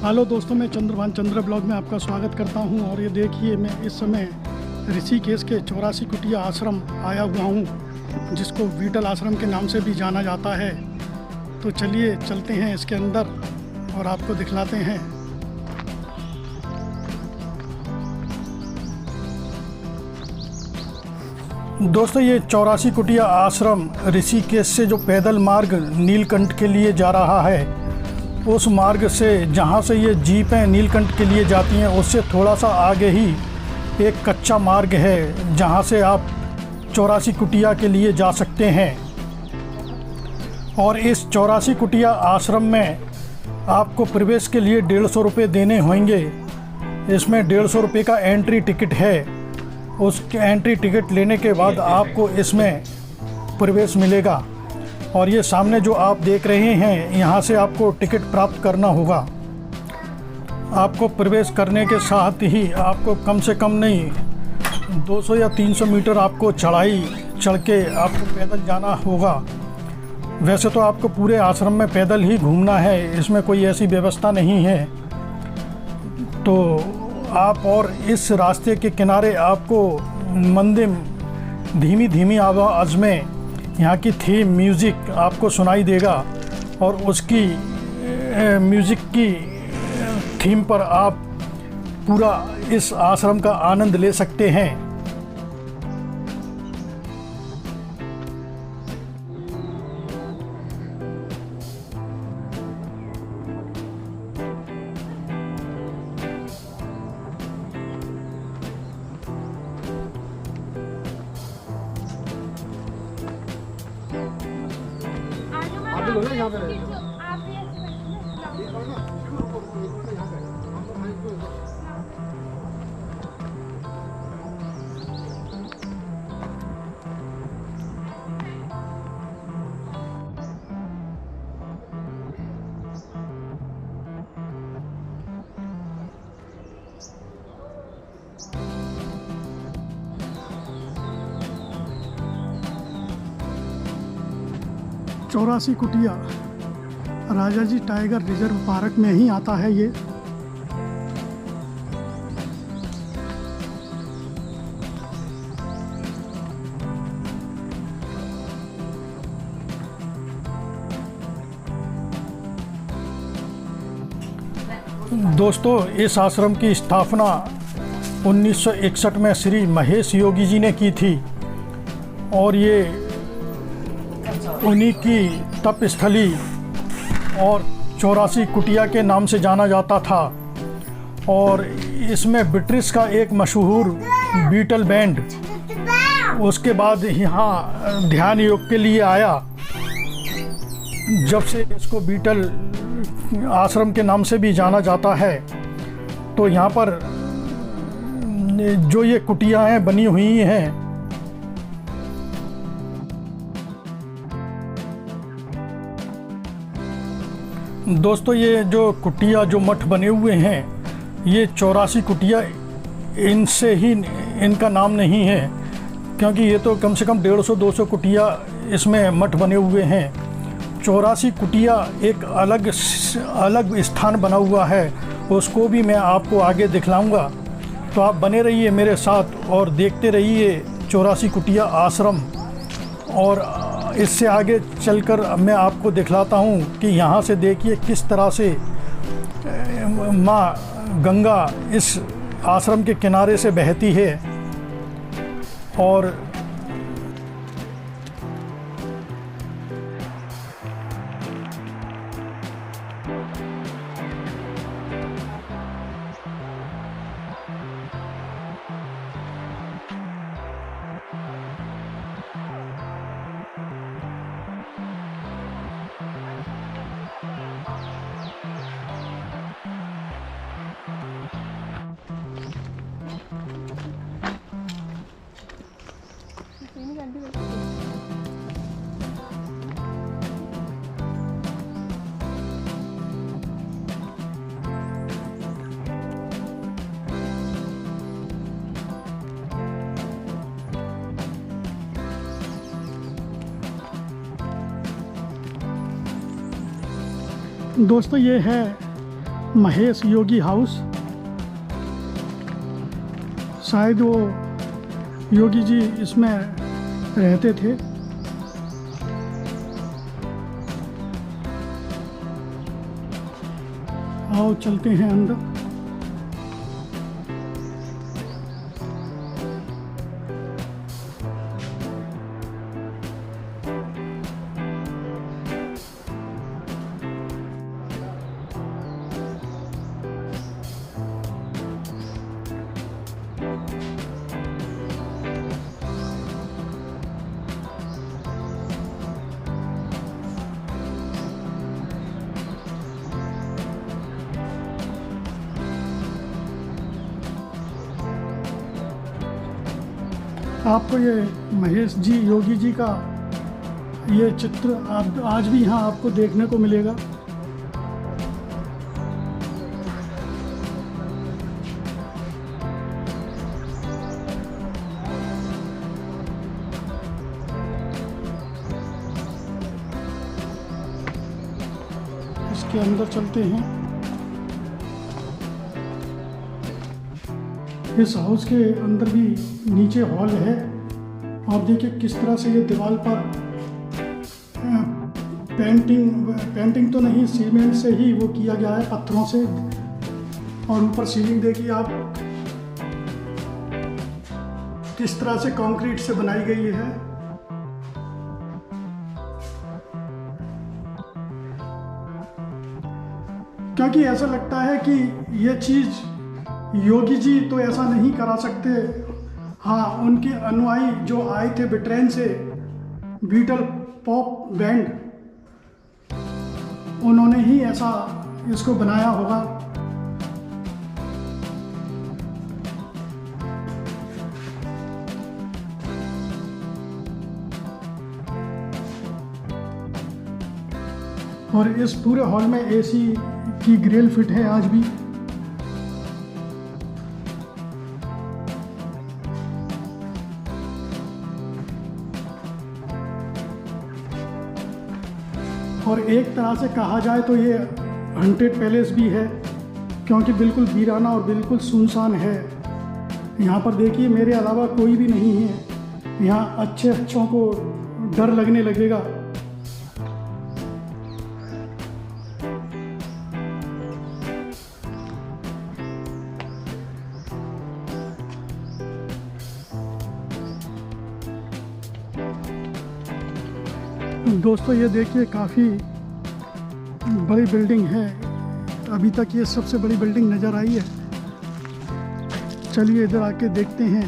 Hello दोस्तों, मैं चंद्रभान चंद्र blog में आपका स्वागत करता हूं। और ये देखिए, मैं इस समय ऋषिकेश के 84 कुटिया आश्रम आया हुआ हूं, जिसको बीटल आश्रम के नाम से भी जाना जाता है। तो चलिए चलते हैं इसके अंदर और आपको दिखलाते हैं। दोस्तों, ये 84 कुटिया आश्रम ऋषिकेश से जो पैदल मार्ग नीलकंठ के लिए जा रहा है, उस मार्ग से जहाँ से ये जीपें नीलकंठ के लिए जाती हैं, उससे थोड़ा सा आगे ही एक कच्चा मार्ग है, जहाँ से आप 84 कुटिया के लिए जा सकते हैं। और इस 84 कुटिया आश्रम में आपको प्रवेश के लिए 150 रुपये देने होंगे। इसमें 150 रुपये का एंट्री टिकट है। उस एंट्री टिकट लेने के बाद आपको इसमें प्रवेश मिलेगा। और ये सामने जो आप देख रहे हैं, यहाँ से आपको टिकट प्राप्त करना होगा। आपको प्रवेश करने के साथ ही आपको कम से कम नहीं 200 या 300 मीटर आपको चढ़ाई चढ़ के आपको पैदल जाना होगा। वैसे तो आपको पूरे आश्रम में पैदल ही घूमना है, इसमें कोई ऐसी व्यवस्था नहीं है। तो आप और इस रास्ते के किनारे आपको मंदिर धीमी धीमी आवाज़ में यहाँ की थीम म्यूज़िक आपको सुनाई देगा, और उसकी म्यूज़िक की थीम पर आप पूरा इस आश्रम का आनंद ले सकते हैं। यहाँ पे चौरासी कुटिया राजाजी टाइगर रिजर्व पार्क में ही आता है ये। दोस्तों, इस आश्रम की स्थापना 1961 में श्री महेश योगी जी ने की थी, और ये उन्हीं की तपस्थली और 84 कुटिया के नाम से जाना जाता था। और इसमें ब्रिटिश का एक मशहूर बीटल बैंड उसके बाद यहाँ ध्यान योग के लिए आया। जब से इसको बीटल आश्रम के नाम से भी जाना जाता है, तो यहाँ पर जो ये कुटियाएँ बनी हुई हैं, दोस्तों, ये जो कुटिया जो मठ बने हुए हैं, ये 84 कुटिया इनसे ही इनका नाम नहीं है, क्योंकि ये तो कम से कम 150-200 कुटिया इसमें मठ बने हुए हैं। 84 कुटिया एक अलग स्थान बना हुआ है, उसको भी मैं आपको आगे दिखलाऊंगा। तो आप बने रहिए मेरे साथ और देखते रहिए 84 कुटिया आश्रम। और इससे आगे चलकर मैं आपको दिखलाता हूँ कि यहाँ से देखिए किस तरह से माँ गंगा इस आश्रम के किनारे से बहती है। और दोस्तों, ये है महेश योगी हाउस। शायद वो योगी जी इसमें रहते थे। आओ चलते हैं अंदर। आपको ये महेश जी योगी जी का ये चित्र आज भी यहाँ आपको देखने को मिलेगा। इसके अंदर चलते हैं। इस हाउस के अंदर भी नीचे हॉल है। आप देखिए किस तरह से ये दीवार पर पेंटिंग तो नहीं, सीमेंट से ही वो किया गया है, पत्थरों से। और ऊपर सीलिंग देखिए आप किस तरह से कंक्रीट से बनाई गई है। क्योंकि ऐसा लगता है कि ये चीज़ योगी जी तो ऐसा नहीं करा सकते। हाँ, उनके अनुयायी जो आए थे ब्रिटेन से, बीटल पॉप बैंड, उन्होंने ही ऐसा इसको बनाया होगा। और इस पूरे हॉल में एसी की ग्रिल फिट है आज भी। और एक तरह से कहा जाए तो ये हॉन्टेड पैलेस भी है, क्योंकि बिल्कुल वीराना और बिल्कुल सुनसान है। यहाँ पर देखिए मेरे अलावा कोई भी नहीं है। यहाँ अच्छों को डर लगने लगेगा। दोस्तों ये देखिए काफ़ी बड़ी बिल्डिंग है। अभी तक ये सबसे बड़ी बिल्डिंग नज़र आई है। चलिए इधर आके देखते हैं।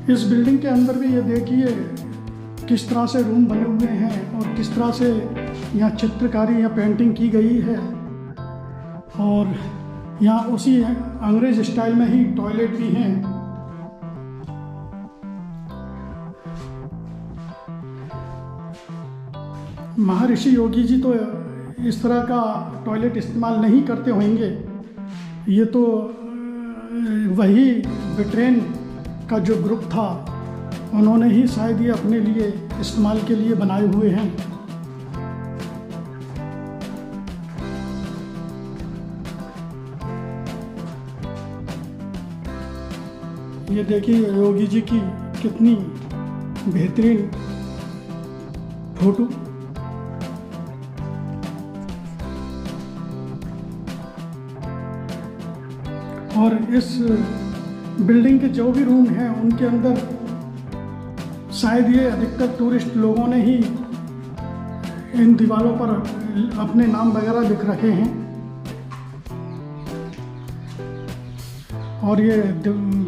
इस बिल्डिंग के अंदर भी ये देखिए किस तरह से रूम बने हुए हैं और किस तरह से यहाँ चित्रकारी या पेंटिंग की गई है। और यहाँ उसी अंग्रेज स्टाइल में ही टॉयलेट भी हैं। महर्षि योगी जी तो इस तरह का टॉयलेट इस्तेमाल नहीं करते होंगे। ये तो वही ब्रिटेन का जो ग्रुप था, उन्होंने ही शायद ये अपने लिए इस्तेमाल के लिए बनाए हुए हैं। ये देखिए योगी जी की कितनी बेहतरीन फोटो। और इस बिल्डिंग के जो भी रूम हैं उनके अंदर शायद ये अधिकतर टूरिस्ट लोगों ने ही इन दीवारों पर अपने नाम वगैरह लिख रखे हैं। और ये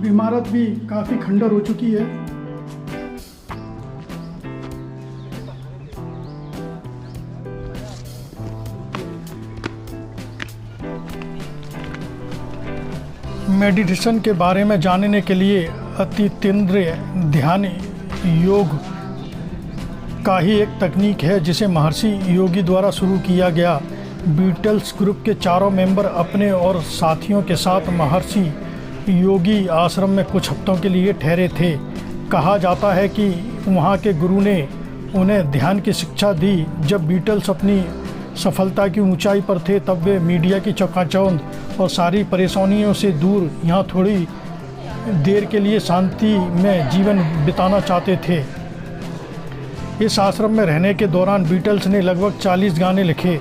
इमारत भी काफ़ी खंडर हो चुकी है। मेडिटेशन के बारे में जानने के लिए अति तीव्र ध्यान योग का ही एक तकनीक है जिसे महर्षि योगी द्वारा शुरू किया गया। बीटल्स ग्रुप के चारों मेंबर अपने और साथियों के साथ महर्षि योगी आश्रम में कुछ हफ्तों के लिए ठहरे थे। कहा जाता है कि वहाँ के गुरु ने उन्हें ध्यान की शिक्षा दी। जब बीटल्स अपनी सफलता की ऊंचाई पर थे तब वे मीडिया की चकाचौंध और सारी परेशानियों से दूर यहाँ थोड़ी देर के लिए शांति में जीवन बिताना चाहते थे। इस आश्रम में रहने के दौरान बीटल्स ने लगभग 40 गाने लिखे।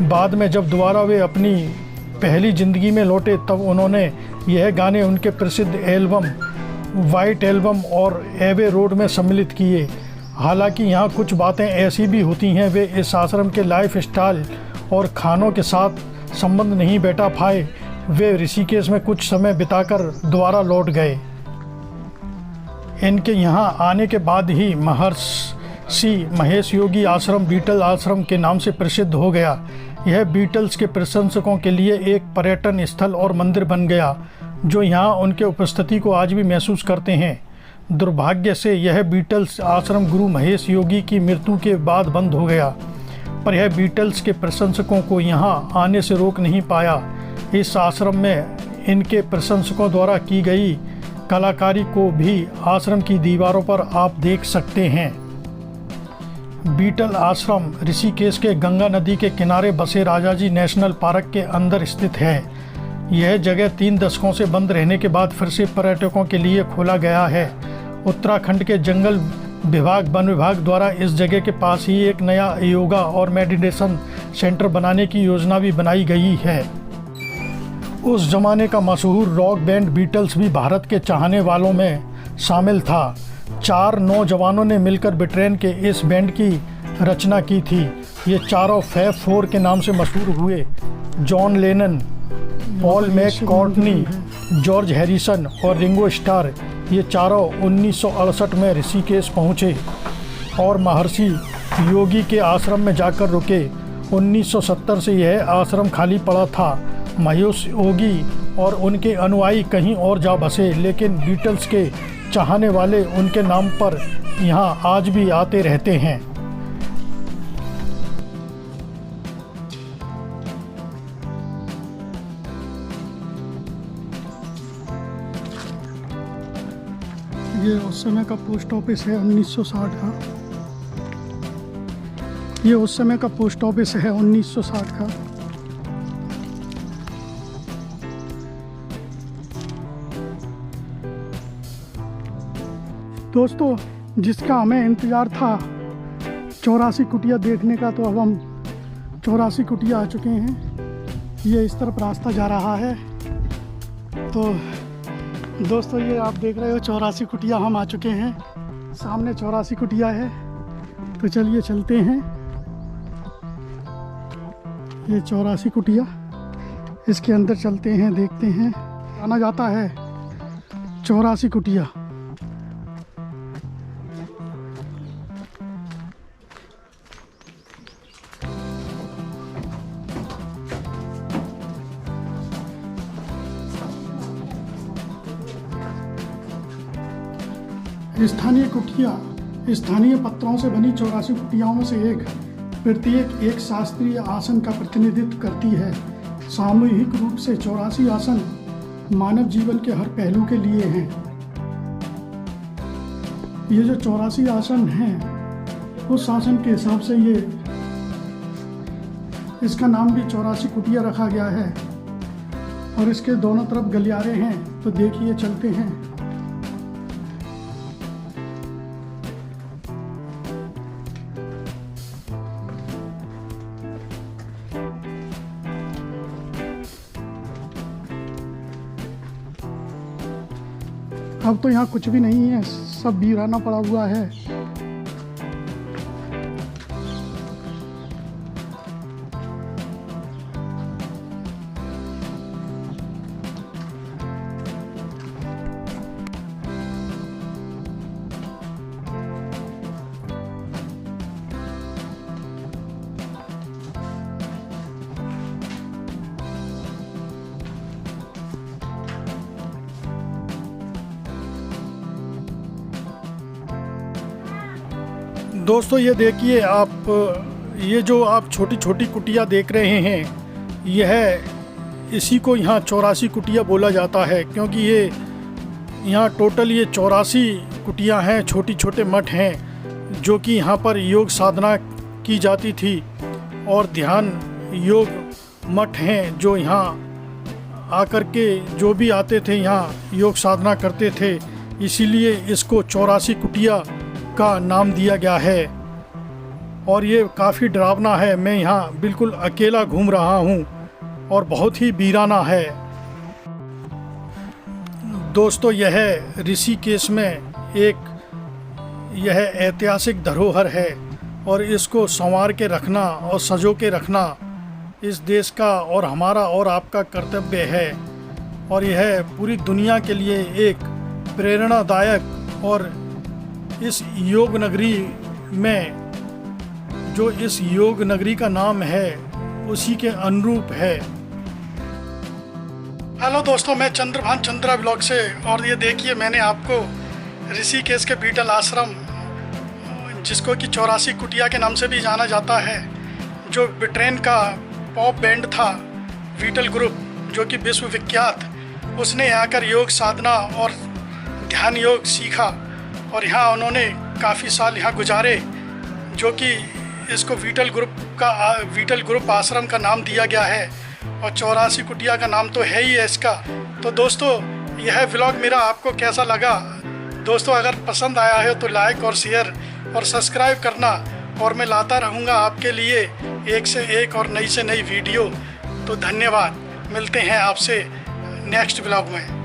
बाद में जब दोबारा वे अपनी पहली ज़िंदगी में लौटे तब उन्होंने यह गाने उनके प्रसिद्ध एल्बम वाइट एल्बम और एवे रोड में सम्मिलित किए। हालांकि यहाँ कुछ बातें ऐसी भी होती हैं, वे इस आश्रम के लाइफ स्टाइल और खानों के साथ संबंध नहीं बैठा पाए। वे ऋषिकेश में कुछ समय बिताकर दोबारा लौट गए। इनके यहाँ आने के बाद ही महर्षि महेश योगी आश्रम बीटल आश्रम के नाम से प्रसिद्ध हो गया। यह बीटल्स के प्रशंसकों के लिए एक पर्यटन स्थल और मंदिर बन गया जो यहाँ उनके उपस्थिति को आज भी महसूस करते हैं। दुर्भाग्य से यह बीटल्स आश्रम गुरु महेश योगी की मृत्यु के बाद बंद हो गया, पर यह बीटल्स के प्रशंसकों को यहाँ आने से रोक नहीं पाया। इस आश्रम में इनके प्रशंसकों द्वारा की गई कलाकारी को भी आश्रम की दीवारों पर आप देख सकते हैं। बीटल आश्रम ऋषिकेश के गंगा नदी के किनारे बसे राजाजी नेशनल पार्क के अंदर स्थित है। यह जगह 3 दशकों से बंद रहने के बाद फिर से पर्यटकों के लिए खोला गया है। उत्तराखंड के जंगल विभाग वन विभाग द्वारा इस जगह के पास ही एक नया योगा और मेडिटेशन सेंटर बनाने की योजना भी बनाई गई है। उस जमाने का मशहूर रॉक बैंड बीटल्स भी भारत के चाहने वालों में शामिल था। 4 नौजवानों ने मिलकर ब्रिटेन के इस बैंड की रचना की थी। ये चारों फैब 4 के नाम से मशहूर हुए। John Lennon, Paul McCartney, George Harrison और रिंगो स्टार, ये चारों 1968 में ऋषिकेश पहुँचे और महर्षि योगी के आश्रम में जाकर रुके। 1970 से यह आश्रम खाली पड़ा था। महेश योगी और उनके अनुयायी कहीं और जा बसे, लेकिन बीटल्स के चाहने वाले उनके नाम पर यहाँ आज भी आते रहते हैं। ये उस समय का पोस्ट ऑफिस है 1960 का। ये उस समय का पोस्ट ऑफिस है 1960 का। दोस्तों, जिसका हमें इंतज़ार था 84 कुटिया देखने का, तो अब हम 84 कुटिया आ चुके हैं। ये इस तरफ रास्ता जा रहा है। तो दोस्तों, ये आप देख रहे हो 84 कुटिया हम आ चुके हैं। सामने 84 कुटिया है। तो चलिए चलते हैं। ये 84 कुटिया, इसके अंदर चलते हैं, देखते हैं। आना जाता है 84 कुटिया। स्थानीय कुटिया स्थानीय पत्थरों से बनी 84 कुटियाओं में से एक। प्रत्येक एक शास्त्रीय आसन का प्रतिनिधित्व करती है। सामूहिक रूप से 84 आसन मानव जीवन के हर पहलू के लिए हैं। ये जो 84 आसन हैं, उस आसन के हिसाब से ये इसका नाम भी 84 कुटिया रखा गया है। और इसके दोनों तरफ गलियारे हैं। तो देखिए, चलते हैं। अब तो यहाँ कुछ भी नहीं है, सब वीराना पड़ा हुआ है। दोस्तों ये देखिए आप, ये जो आप छोटी छोटी कुटिया देख रहे हैं, यह इसी को यहाँ 84 कुटिया बोला जाता है, क्योंकि ये यहाँ टोटल ये 84 कुटिया हैं, छोटी छोटे मठ हैं जो कि यहाँ पर योग साधना की जाती थी और ध्यान योग मठ हैं जो यहाँ आकर के जो भी आते थे यहाँ योग साधना करते थे, इसीलिए इसको 84 कुटिया का नाम दिया गया है। और ये काफ़ी डरावना है, मैं यहाँ बिल्कुल अकेला घूम रहा हूँ और बहुत ही वीराना है। दोस्तों यह ऋषिकेश में एक यह ऐतिहासिक धरोहर है और इसको संवार के रखना और सजो के रखना इस देश का और हमारा और आपका कर्तव्य है। और यह पूरी दुनिया के लिए एक प्रेरणादायक और इस योग नगरी में, जो इस योग नगरी का नाम है, उसी के अनुरूप है। हेलो दोस्तों, मैं चंद्रभान चंद्रा ब्लॉग से, और ये देखिए मैंने आपको ऋषिकेश के बीटल आश्रम, जिसको कि 84 कुटिया के नाम से भी जाना जाता है, जो ब्रिटेन का पॉप बैंड था बीटल ग्रुप, जो कि विश्व विख्यात, उसने यहाँ आकर योग साधना और ध्यान योग सीखा और यहाँ उन्होंने काफ़ी साल यहाँ गुजारे, जो कि इसको बीटल ग्रुप आश्रम का नाम दिया गया है और 84 कुटिया का नाम तो है ही है इसका। तो दोस्तों यह व्लॉग मेरा आपको कैसा लगा? दोस्तों अगर पसंद आया है तो लाइक और शेयर और सब्सक्राइब करना, और मैं लाता रहूँगा आपके लिए एक से एक और नई से नई वीडियो। तो धन्यवाद, मिलते हैं आपसे नेक्स्ट व्लॉग में।